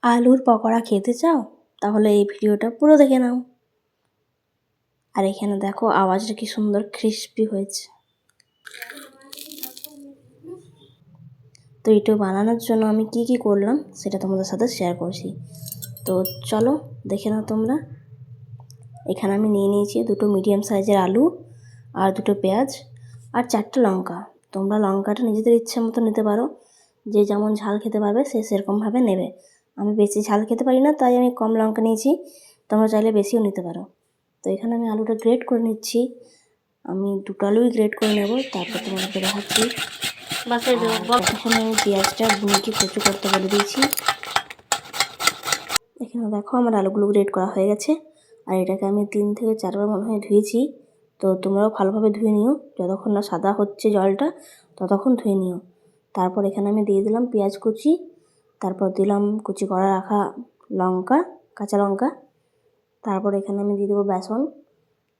আলুর পকোড়া খেতে চাও? তাহলে এই ভিডিওটা পুরো দেখে নাও। আর এখানে দেখো আওয়াজটা কি সুন্দর ক্রিস্পি হয়েছে। তো এটা বানানোর জন্য আমি কি কি করলাম সেটা তোমাদের সাথে শেয়ার করছি। তো চলো দেখে নাও তোমরা। এখানে আমি নিয়ে নিয়েছি 2টো মিডিয়াম সাইজের আলু আর 2টো পেঁয়াজ আর 4টে লঙ্কা। তোমরা লঙ্কাটা নিজেদের ইচ্ছে মতো নিতে পারো, যে যেমন ঝাল খেতে পারবে সে সেরকমভাবে নেবে। আমি বেশি ঝাল খেতে পারি না, তাই আমি কম লঙ্কা নিয়েছি, তোমরা চাইলে বেশিও নিতে পারো। তো এখানে আমি আলুটা গ্রেট করে নিচ্ছি। আমি 2টো আলুই গ্রেট করে নেব, তারপর তোমাদেরকে দেখাচ্ছি। এখানে আমি পেঁয়াজটা বুনিকে কুচি করতে বলে দিয়েছি। এখানে দেখো আমার আলুগুলো গ্রেট করা হয়ে গেছে। আর এটাকে আমি 3 থেকে 4 বার মনে হয় ধুয়েছি। তো তোমরাও ভালোভাবে ধুয়ে নিও, যতক্ষণ না সাদা হচ্ছে জলটা ততক্ষণ ধুয়ে নিও। তারপর এখানে আমি দিয়ে দিলাম পেঁয়াজ কুচি, তারপর দিলাম কুচি করা রাখা লঙ্কা, কাঁচা লঙ্কা। তারপর এখানে আমি দিয়ে দেবো বেসন।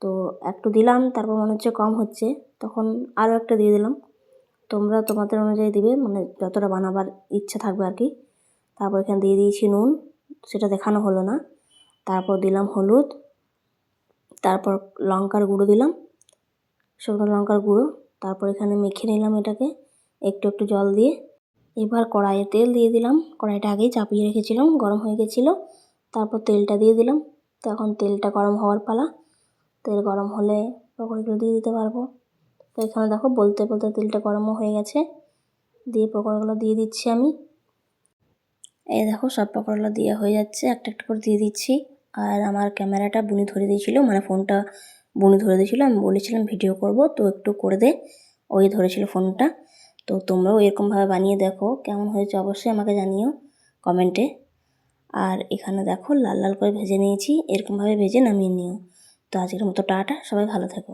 তো একটু দিলাম, তারপর মনে হচ্ছে কম হচ্ছে, তখন আরও একটা দিয়ে দিলাম। তোমরা তোমাদের অনুযায়ী দিবে, মানে যতটা বানাবার ইচ্ছা থাকবে আর কি। তারপর এখানে দিয়ে দিয়েছি নুন, সেটা দেখানো হলো না। তারপর দিলাম হলুদ, তারপর লঙ্কার গুঁড়ো দিলাম, শুকনো লঙ্কার গুঁড়ো। তারপর এখানে মেখে নিলাম এটাকে একটু একটু জল দিয়ে। এবার কড়াইয়ে তেল দিয়ে দিলাম। কড়াইটা আগেই চাপিয়ে রেখেছিলাম, গরম হয়ে গেছিলো। তারপর তেলটা দিয়ে দিলাম। তো এখন তেলটা গরম হওয়ার পালা। তেল গরম হলে পকোড়াগুলো দিয়ে দিতে পারবো। তো এখানে দেখো বলতে বলতে তেলটা গরমও হয়ে গেছে, দিয়ে পকোড়াগুলো দিয়ে দিচ্ছি আমি। এই দেখো সব পকোড়াগুলো দিয়ে হয়ে যাচ্ছে, একটা একটা করে দিয়ে দিচ্ছি। আর আমার ক্যামেরাটা বুনি ধরে দিয়েছিল, মানে ফোনটা বুনি ধরে দিয়েছিল। আমি বলেছিলাম ভিডিও করব, তো একটু করে দে, ওই ধরেছিল ফোনটা। তো তোমরাও এরকমভাবে বানিয়ে দেখো, কেমন হয়েছে অবশ্যই আমাকে জানিও কমেন্টে। আর এখানে দেখো লাল লাল করে ভেজে নিয়েছি, এরকমভাবে ভেজে নামিয়ে নিও। তো আজকের মতো টাটা, সবাই ভালো থেকো।